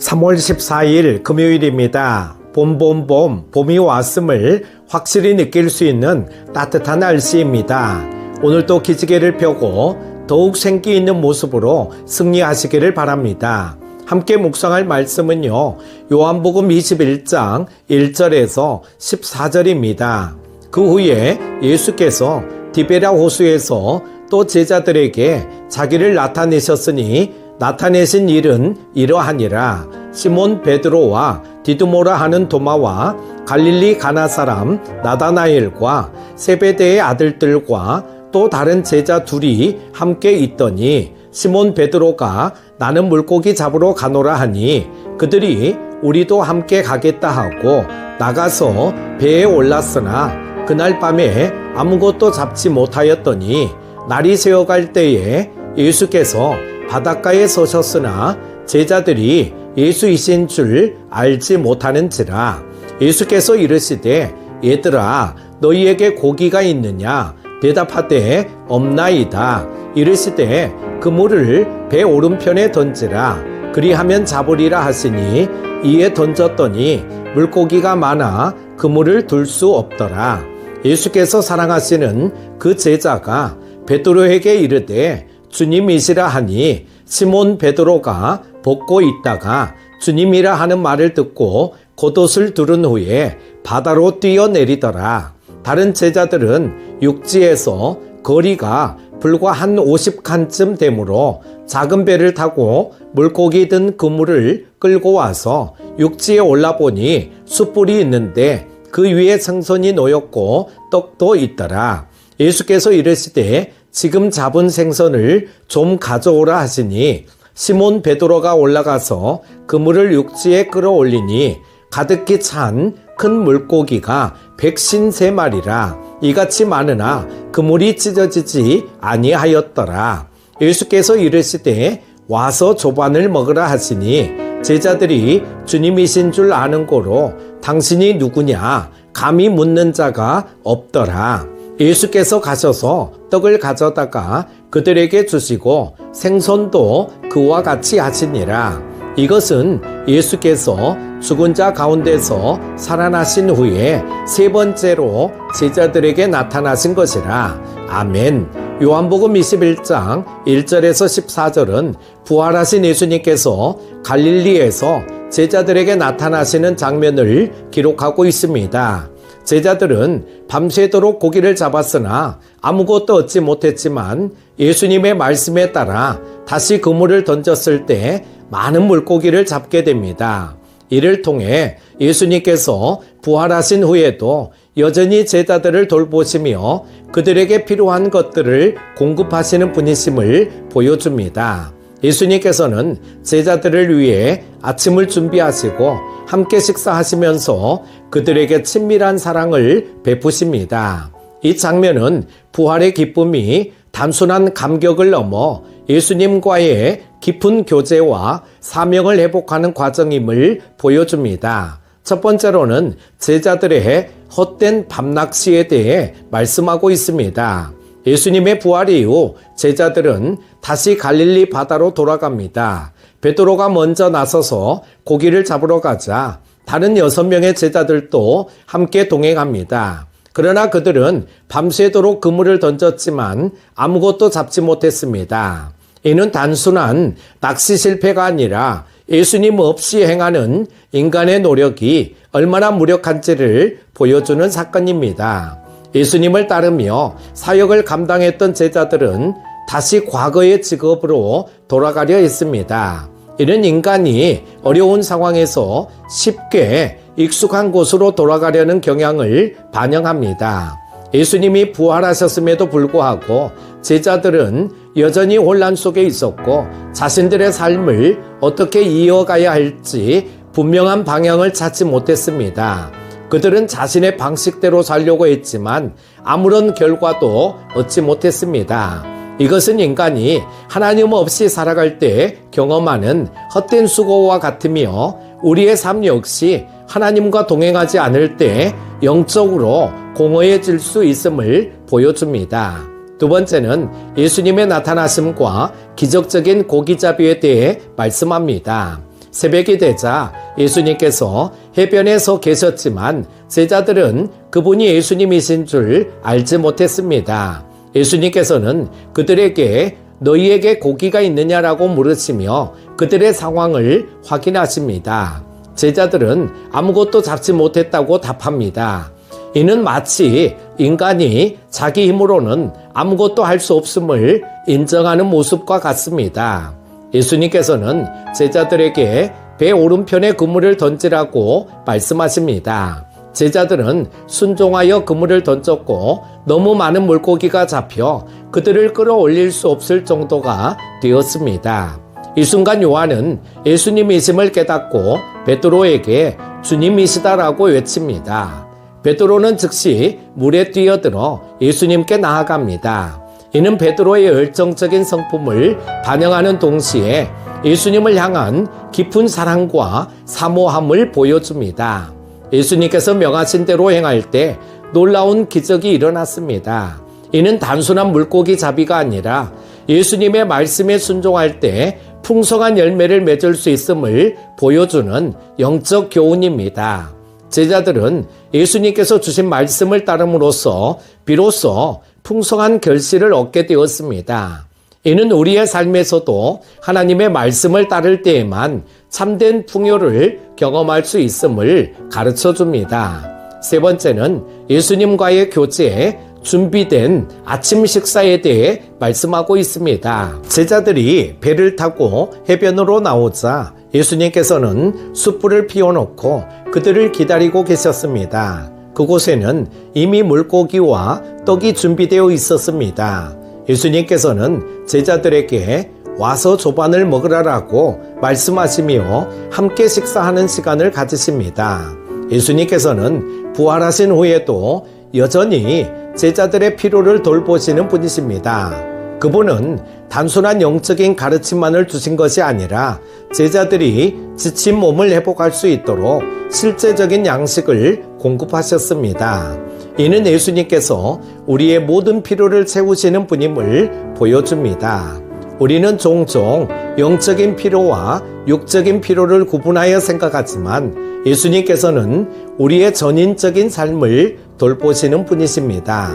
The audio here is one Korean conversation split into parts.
3월 14일 금요일입니다. 봄이 왔음을 확실히 느낄 수 있는 따뜻한 날씨입니다. 오늘도 기지개를 펴고 더욱 생기 있는 모습으로 승리하시기를 바랍니다. 함께 묵상할 말씀은요, 요한복음 21장 1절에서 14절입니다. 그 후에 예수께서 디베랴 호수에서 또 제자들에게 자기를 나타내셨으니 나타내신 일은 이러하니라. 시몬 베드로와 디두모라 하는 도마와 갈릴리 가나 사람 나다나엘과 세베대의 아들들과 또 다른 제자 둘이 함께 있더니 시몬 베드로가 나는 물고기 잡으러 가노라 하니 그들이 우리도 함께 가겠다 하고 나가서 배에 올랐으나 그날 밤에 아무것도 잡지 못하였더니 날이 새어갈 때에 예수께서 바닷가에 서셨으나 제자들이 예수이신 줄 알지 못하는지라. 예수께서 이르시되 얘들아 너희에게 고기가 있느냐 대답하되 없나이다. 이르시되 그물을 배 오른편에 던지라. 그리하면 잡으리라 하시니 이에 던졌더니 물고기가 많아 그물을 둘 수 없더라. 예수께서 사랑하시는 그 제자가 베드로에게 이르되 주님이시라 하니 시몬 베드로가 벗고 있다가 주님이라 하는 말을 듣고 겉옷을 두른 후에 바다로 뛰어내리더라. 다른 제자들은 육지에서 거리가 불과 한 50칸쯤 되므로 작은 배를 타고 물고기 든 그물을 끌고 와서 육지에 올라보니 숯불이 있는데 그 위에 생선이 놓였고 떡도 있더라. 예수께서 이르시되 지금 잡은 생선을 좀 가져오라 하시니 시몬 베드로가 올라가서 그물을 육지에 끌어올리니 가득히 찬 큰 물고기가 153마리라. 이같이 많으나 그물이 찢어지지 아니하였더라. 예수께서 이르시되 와서 조반을 먹으라 하시니 제자들이 주님이신 줄 아는 고로 당신이 누구냐 감히 묻는 자가 없더라. 예수께서 가셔서 떡을 가져다가 그들에게 주시고 생선도 그와 같이 하시니라. 이것은 예수께서 죽은 자 가운데서 살아나신 후에 세 번째로 제자들에게 나타나신 것이라. 아멘. 요한복음 21장 1절에서 14절은 부활하신 예수님께서 갈릴리에서 제자들에게 나타나시는 장면을 기록하고 있습니다. 제자들은 밤새도록 고기를 잡았으나 아무것도 얻지 못했지만 예수님의 말씀에 따라 다시 그물을 던졌을 때 많은 물고기를 잡게 됩니다. 이를 통해 예수님께서 부활하신 후에도 여전히 제자들을 돌보시며 그들에게 필요한 것들을 공급하시는 분이심을 보여줍니다. 예수님께서는 제자들을 위해 아침을 준비하시고 함께 식사하시면서 그들에게 친밀한 사랑을 베푸십니다. 이 장면은 부활의 기쁨이 단순한 감격을 넘어 예수님과의 깊은 교제와 사명을 회복하는 과정임을 보여줍니다. 첫 번째로는 제자들의 헛된 밤낚시에 대해 말씀하고 있습니다. 예수님의 부활 이후 제자들은 다시 갈릴리 바다로 돌아갑니다. 베드로가 먼저 나서서 고기를 잡으러 가자 다른 6명의 제자들도 함께 동행합니다. 그러나 그들은 밤새도록 그물을 던졌지만 아무것도 잡지 못했습니다. 이는 단순한 낚시 실패가 아니라 예수님 없이 행하는 인간의 노력이 얼마나 무력한지를 보여주는 사건입니다. 예수님을 따르며 사역을 감당했던 제자들은 다시 과거의 직업으로 돌아가려 했습니다. 이는 인간이 어려운 상황에서 쉽게 익숙한 곳으로 돌아가려는 경향을 반영합니다. 예수님이 부활하셨음에도 불구하고 제자들은 여전히 혼란 속에 있었고 자신들의 삶을 어떻게 이어가야 할지 분명한 방향을 찾지 못했습니다. 그들은 자신의 방식대로 살려고 했지만 아무런 결과도 얻지 못했습니다. 이것은 인간이 하나님 없이 살아갈 때 경험하는 헛된 수고와 같으며 우리의 삶 역시 하나님과 동행하지 않을 때 영적으로 공허해질 수 있음을 보여줍니다. 두 번째는 예수님의 나타나심과 기적적인 고기잡이에 대해 말씀합니다. 새벽이 되자 예수님께서 해변에 서 계셨지만 제자들은 그분이 예수님이신 줄 알지 못했습니다. 예수님께서는 그들에게 너희에게 고기가 있느냐라고 물으시며 그들의 상황을 확인하십니다. 제자들은 아무것도 잡지 못했다고 답합니다. 이는 마치 인간이 자기 힘으로는 아무것도 할 수 없음을 인정하는 모습과 같습니다. 예수님께서는 제자들에게 배 오른편에 그물을 던지라고 말씀하십니다. 제자들은 순종하여 그물을 던졌고 너무 많은 물고기가 잡혀 그들을 끌어올릴 수 없을 정도가 되었습니다. 이 순간 요한은 예수님이심을 깨닫고 베드로에게 주님이시다라고 외칩니다. 베드로는 즉시 물에 뛰어들어 예수님께 나아갑니다. 이는 베드로의 열정적인 성품을 반영하는 동시에 예수님을 향한 깊은 사랑과 사모함을 보여줍니다. 예수님께서 명하신 대로 행할 때 놀라운 기적이 일어났습니다. 이는 단순한 물고기 잡이가 아니라 예수님의 말씀에 순종할 때 풍성한 열매를 맺을 수 있음을 보여주는 영적 교훈입니다. 제자들은 예수님께서 주신 말씀을 따름으로써 비로소 풍성한 결실을 얻게 되었습니다. 이는 우리의 삶에서도 하나님의 말씀을 따를 때에만 참된 풍요를 경험할 수 있음을 가르쳐 줍니다. 세 번째는 예수님과의 교제에 준비된 아침 식사에 대해 말씀하고 있습니다. 제자들이 배를 타고 해변으로 나오자 예수님께서는 숯불을 피워놓고 그들을 기다리고 계셨습니다. 그곳에는 이미 물고기와 떡이 준비되어 있었습니다. 예수님께서는 제자들에게 와서 조반을 먹으라라고 말씀하시며 함께 식사하는 시간을 가지십니다. 예수님께서는 부활하신 후에도 여전히 제자들의 필요를 돌보시는 분이십니다. 그분은 단순한 영적인 가르침만을 주신 것이 아니라 제자들이 지친 몸을 회복할 수 있도록 실제적인 양식을 공급하셨습니다. 이는 예수님께서 우리의 모든 필요를 채우시는 분임을 보여줍니다. 우리는 종종 영적인 필요와 육적인 필요를 구분하여 생각하지만 예수님께서는 우리의 전인적인 삶을 돌보시는 분이십니다.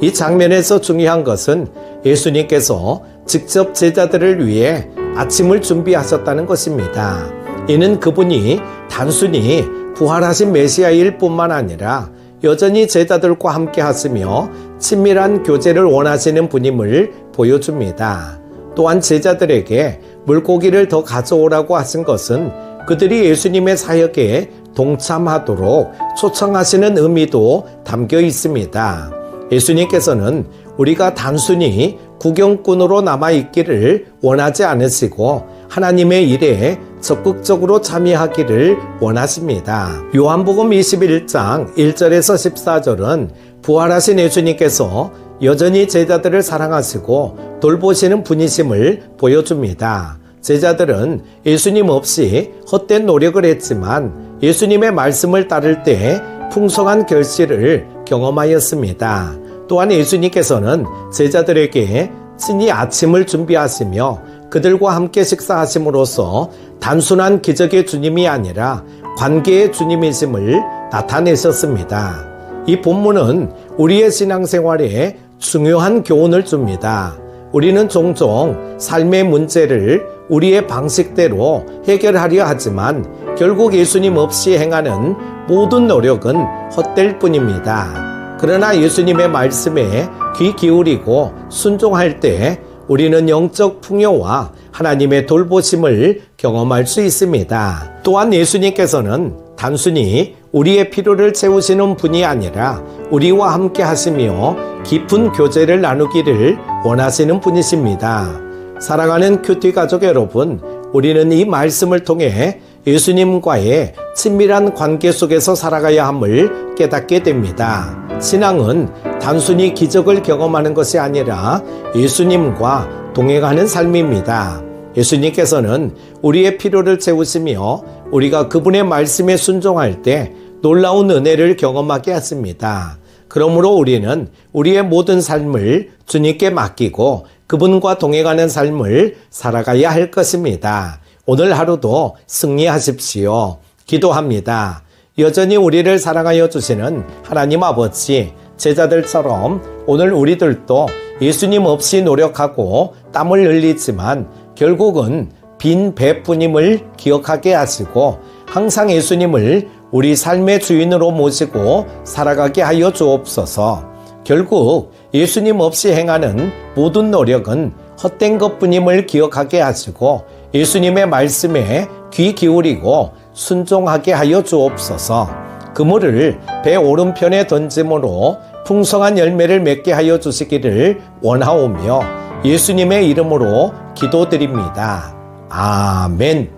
이 장면에서 중요한 것은 예수님께서 직접 제자들을 위해 아침을 준비하셨다는 것입니다. 이는 그분이 단순히 부활하신 메시아일 뿐만 아니라 여전히 제자들과 함께 하시며 친밀한 교제를 원하시는 분임을 보여줍니다. 또한 제자들에게 물고기를 더 가져오라고 하신 것은 그들이 예수님의 사역에 동참하도록 초청하시는 의미도 담겨 있습니다. 예수님께서는 우리가 단순히 구경꾼으로 남아있기를 원하지 않으시고 하나님의 일에 적극적으로 참여하기를 원하십니다. 요한복음 21장 1절에서 14절은 부활하신 예수님께서 여전히 제자들을 사랑하시고 돌보시는 분이심을 보여줍니다. 제자들은 예수님 없이 헛된 노력을 했지만 예수님의 말씀을 따를 때 풍성한 결실을 경험하였습니다. 또한 예수님께서는 제자들에게 친히 아침을 준비하시며 그들과 함께 식사하심으로써 단순한 기적의 주님이 아니라 관계의 주님이심을 나타내셨습니다. 이 본문은 우리의 신앙생활에 중요한 교훈을 줍니다. 우리는 종종 삶의 문제를 우리의 방식대로 해결하려 하지만 결국 예수님 없이 행하는 모든 노력은 헛될 뿐입니다. 그러나 예수님의 말씀에 귀 기울이고 순종할 때 우리는 영적 풍요와 하나님의 돌보심을 경험할 수 있습니다. 또한 예수님께서는 단순히 우리의 필요를 채우시는 분이 아니라 우리와 함께 하시며 깊은 교제를 나누기를 원하시는 분이십니다. 사랑하는 큐티 가족 여러분, 우리는 이 말씀을 통해 예수님과의 친밀한 관계 속에서 살아가야 함을 깨닫게 됩니다. 신앙은 단순히 기적을 경험하는 것이 아니라 예수님과 동행하는 삶입니다. 예수님께서는 우리의 필요를 채우시며 우리가 그분의 말씀에 순종할 때 놀라운 은혜를 경험하게 하십니다. 그러므로 우리는 우리의 모든 삶을 주님께 맡기고 그분과 동행하는 삶을 살아가야 할 것입니다. 오늘 하루도 승리하십시오. 기도합니다. 여전히 우리를 사랑하여 주시는 하나님 아버지, 제자들처럼 오늘 우리들도 예수님 없이 노력하고 땀을 흘리지만 결국은 빈 배뿐임을 기억하게 하시고 항상 예수님을 우리 삶의 주인으로 모시고 살아가게 하여 주옵소서. 결국 예수님 없이 행하는 모든 노력은 헛된 것뿐임을 기억하게 하시고 예수님의 말씀에 귀 기울이고 순종하게 하여 주옵소서. 그물을 배 오른편에 던짐으로 풍성한 열매를 맺게 하여 주시기를 원하오며 예수님의 이름으로 기도드립니다. 아멘.